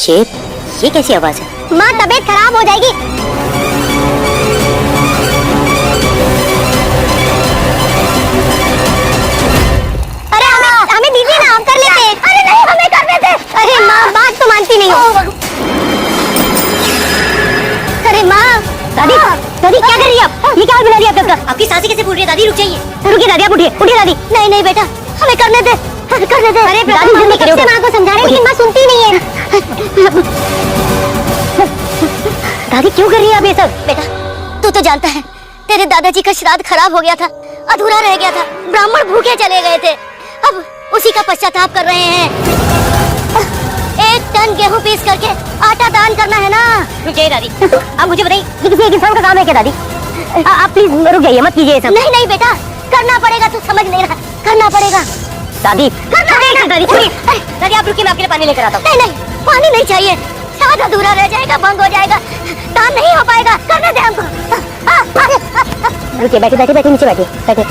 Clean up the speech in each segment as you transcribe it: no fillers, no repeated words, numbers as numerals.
ये कैसी आवाज है? माँ तबीयत खराब हो जाएगी। अरे हमें दीजिए ना, हम कर लेते हैं। अरे नहीं, हमें करने दे। अरे माँ बात तो मानती नहीं हो। अरे माँ, दादी दादी क्या कर रही है आप? ये क्या बुला रही है आपका? आपकी सांसें कैसे फूल रही है दादी? रुक जाइए। रुकिए दादी, आप उठिए उठिए दादी। नहीं नहीं बेटा, हमें करने दे, करने दे। अरे दादी माँ को समझा रहे लेकिन माँ सुनती नहीं है। दादी क्यों कर रही है आप ये सब? बेटा तू तो जानता है तेरे दादाजी का श्राद्ध खराब हो गया था, अधूरा रह गया था, ब्राह्मण भूखे चले गए थे, अब उसी का पश्चाताप कर रहे हैं। 1 टन गेहूं पीस करके आटा दान करना है ना। रुक जाइए दादी, आप मुझे बताइए ये किसी एक इंसान का काम है क्या दादी? आप प्लीज रुक जाइए, मत कीजिए ये सब। नहीं नहीं बेटा, करना पड़ेगा, तू समझ नहीं रहा, करना पड़ेगा दादी। दादी छोड़िए। दादी आप रुकिए, मैं आपके लिए पानी लेकर आता हूँ। नहीं नहीं, पानी नहीं चाहिए, श्राद्ध अधूरा रह जाएगा, भंग हो जाएगा, दान नहीं हो पाएगा, करने दे हमको। रुकिए, बैठे बैठे बैठे नीचे बैठिए बैठे।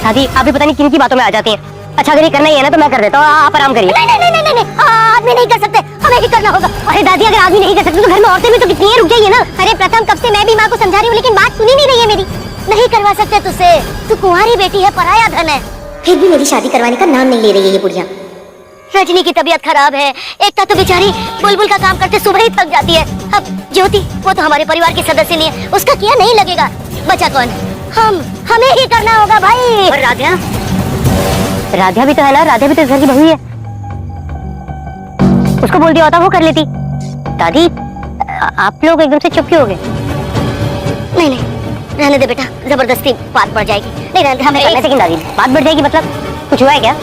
दादी आप भी पता नहीं किन की बातों में आ जाती हैं। अच्छा अगर ये करना ही है ना तो मैं कर देता हूँ, आप आराम करिए। नहीं नहीं नहीं नहीं, आदमी नहीं कर सकते, हमें ही करना होगा। अरे दादी अगर आदमी नहीं कर सकते तो घर में औरतें भी तो कितनी है, रुक जाइए ना। अरे प्रथम कब से मैं भी माँ को समझा रही हूँ लेकिन बात सुनी नहीं रही है मेरी। नहीं करवा सकते तुझसे, तू कुंवारी बेटी है, पराया धन है। फिर भी मेरी शादी करवाने का नाम नहीं ले रही है ये बुढ़िया। रजनी की तबीयत खराब है, एकता तो बेचारी बुलबुल का काम करते सुबह ही थक जाती है। अब ज्योति वो तो हमारे परिवार की सदस्य नहीं है, उसका किया नहीं लगेगा, बचा कौन? हमें ही करना होगा भाई। और राधा राधा भी तो है ना, राधा भी तो घर की बहू है, उसको बोल दिया होता वो कर लेती। दादी आप लोग एकदम से चुप क्यों हो गए? नहीं नहीं रहने दे बेटा, जबरदस्ती बात बढ़ जाएगी। नहीं रहने दे, हमें एक सेकंड दादी, बात बढ़ जाएगी मतलब कुछ हुआ है क्या?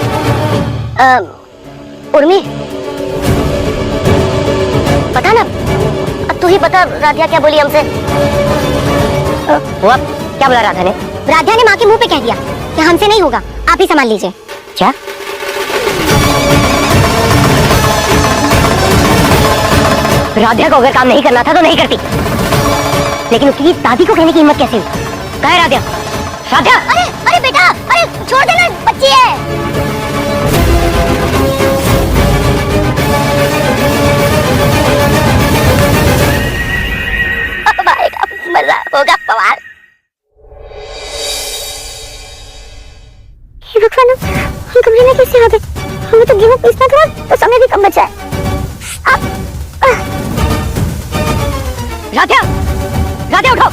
उर्मी बता ना, अब तू ही बता, राधिया क्या बोली हमसे? वो क्या बोला राधा ने? राधिया ने माँ के मुंह पे कह दिया कि हमसे नहीं होगा, आप ही संभाल लीजिए। क्या? राधिया को अगर काम नहीं करना था तो नहीं करती, लेकिन उसकी दादी को कहने की हिम्मत कैसे हुई? कहाँ है राधिया? राधिया! अरे अरे बेटा, अरे छोड़ देना, बच्ची है। अब आएगा मजा, होगा बवाल। भगवान हम कमरे में कैसे आ गए? हमें तो गेहूं पीसना था तो समय भी कम बचा है। राधिया राधिया उठो।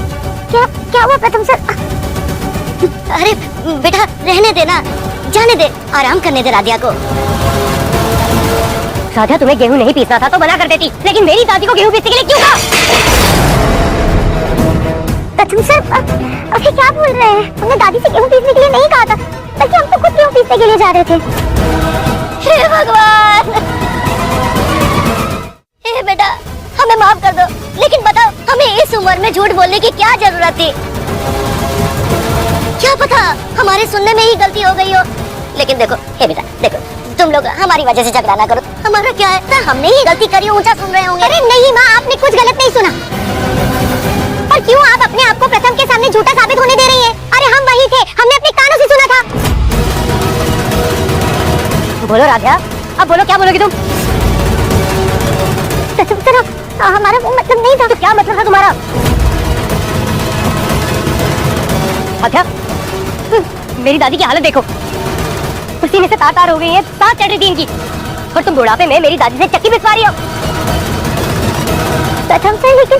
क्या क्या हुआ प्रथम सर? अरे बेटा रहने देना, जाने दे, आराम करने दे राधिया को। राधिया तुम्हें गेहूं नहीं पीसना था तो मना कर देती, लेकिन मेरी दादी को गेहूं पीसने के लिए क्यों कहा? प्रथम सर अभी क्या बोल रहे हैं? हमने दादी से गेहूं पीसने के लिए नहीं कहा था, बल्कि हम तो खुद गेहूं पीसने के लिए जा रहे थे। हे भगवान, हे बेटा हमें माफ कर दो, लेकिन बताओ हमें इस उम्र में झूठ बोलने की क्या जरूरत थी? क्या पता हमारे सुनने में ही गलती हो गई हो। लेकिन देखो हे बेटा, देखो तुम लोग हमारी वजह से झगड़ा ना करो, हमारा क्या है ना, हमने ही गलती करी, ऊंचा सुन रहे होंगे। अरे नहीं माँ, आपने कुछ गलत नहीं सुना। और क्यों आप अपने आप को प्रथम के सामने झूठा साबित होने दे रही हैं? अरे हम वही थे, हमने अपने कानों से सुना था। बोलो राधिया, अब बोलो क्या बोलोगी तुम? हमारा मतलब नहीं था। तो क्या मतलब था तुम्हारा? राधिया मेरी दादी की हालत देखो, पसीने से तार तार हो गई है, सांस चढ़ रही थी इनकी, और तुम बुढ़ापे में मेरी दादी से चक्की पिसवा रही हो। प्रथम से लेकिन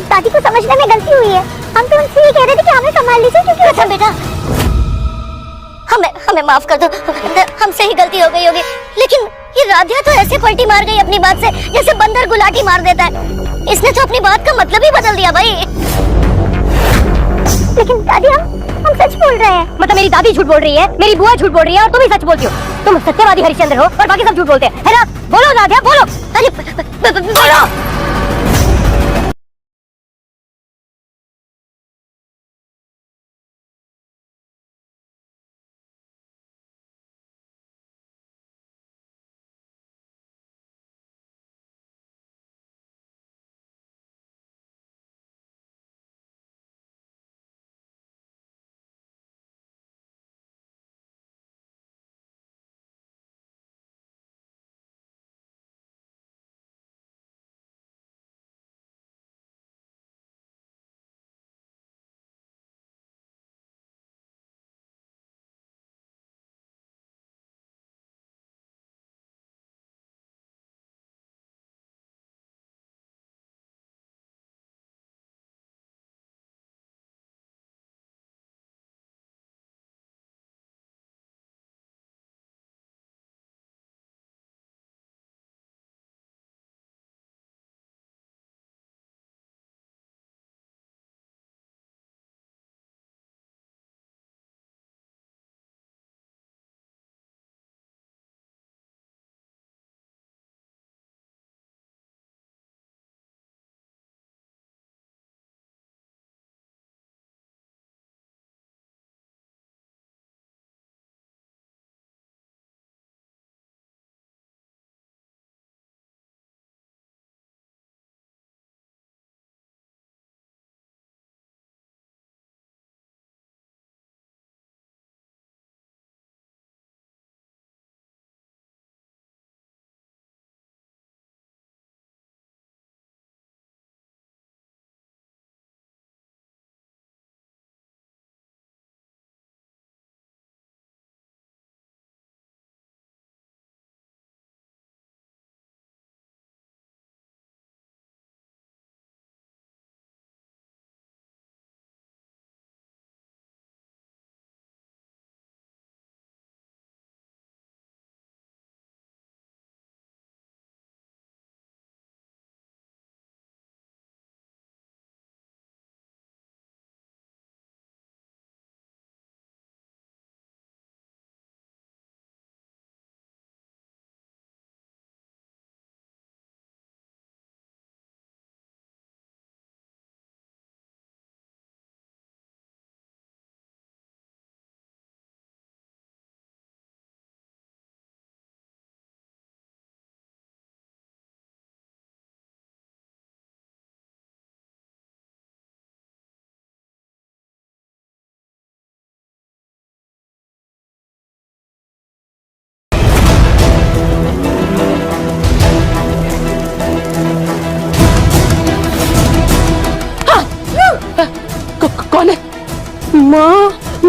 दादी को समझने में गलती हुई है, हम तो उनसे ये कह रहे थे कि हमें संभाल लीजिए। क्योंकि प्रथम बेटा हमें माफ कर दो, हमसे ही गलती हो गई होगी, लेकिन ये राधिया तो ऐसे पलटी मार गई अपनी बात से जैसे बंदर गुलाटी मार देता है। इसने तो अपनी बात का मतलब ही बदल दिया भाई। लेकिन दादी हम सच बोल रहे हैं। मतलब मेरी दादी झूठ बोल रही है, मेरी बुआ झूठ बोल रही है और तुम ही सच बोलती हो। तुम सत्यवादी हरिश्चंद्र हो और बाकी सब झूठ बोलते हैं, है ना? बोलो राधिया बोलो। अरे बोलो।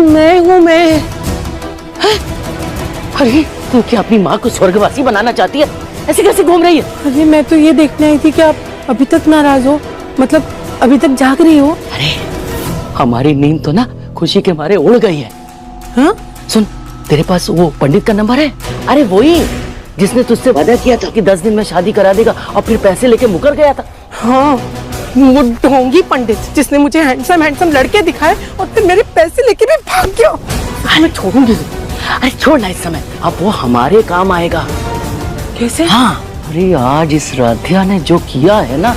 मैं। अरे तू क्या अपनी माँ को स्वर्गवासी बनाना चाहती है? ऐसे कैसे घूम रही है? अरे मैं तो ये देखने आई थी कि आप अभी तक नाराज हो, मतलब अभी तक जाग रही हो। अरे हमारी नींद तो ना खुशी के मारे उड़ गई है। हाँ? सुन, तेरे पास वो पंडित का नंबर है? अरे वही जिसने तुझसे वादा किया था कि 10 दिन में शादी करा देगा और फिर पैसे लेके मुकर गया था। हाँ, वो ढोंगी पंडित जिसने मुझे हैंडसम लड़के दिखाए और फिर मेरे पैसे लेके भी भाग गया। मैं छोड़ूंगी। अरे छोड़ ना इस समय, अब वो हमारे काम आएगा। कैसे? हाँ, अरे आज इस राधिया ने जो किया है ना,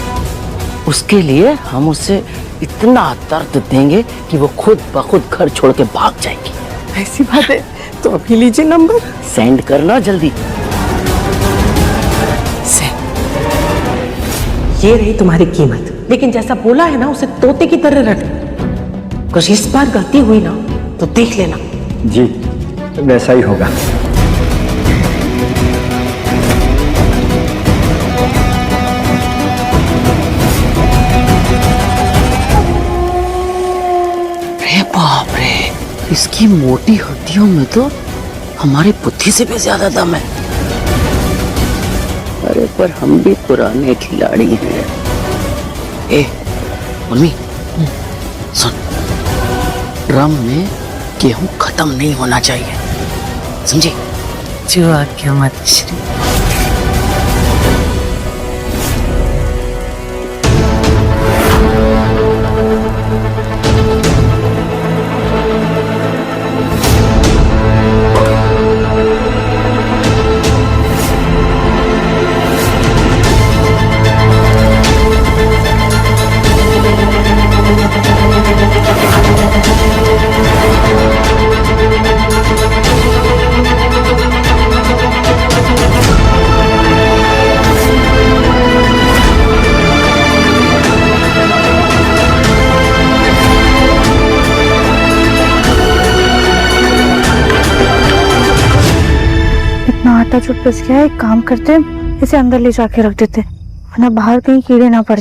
उसके लिए हम उसे इतना दर्द देंगे कि वो खुद ब खुद घर छोड़ के भाग जाएगी। ऐसी बात है तो अभी लीजिए नंबर। सेंड करना जल्दी। ये रही तुम्हारी कीमत, लेकिन जैसा बोला है ना उसे तोते की तरह रख। कुछ इस बार गलती हुई ना तो देख लेना। जी वैसा ही होगा। अरे बाप रे, इसकी मोटी हड्डियों में तो हमारी बुद्धि से भी ज्यादा दम है। अरे पर हम भी पुराने खिलाड़ी हैं। ए मम्मी, सुन, ड्रम में गेहूं खत्म नहीं होना चाहिए, समझी? जो आज्ञा माता श्री। आटा चुट बच गया है, एक काम करते हैं इसे अंदर ले जाके रख देते, वरना बाहर कहीं कीड़े ना पड़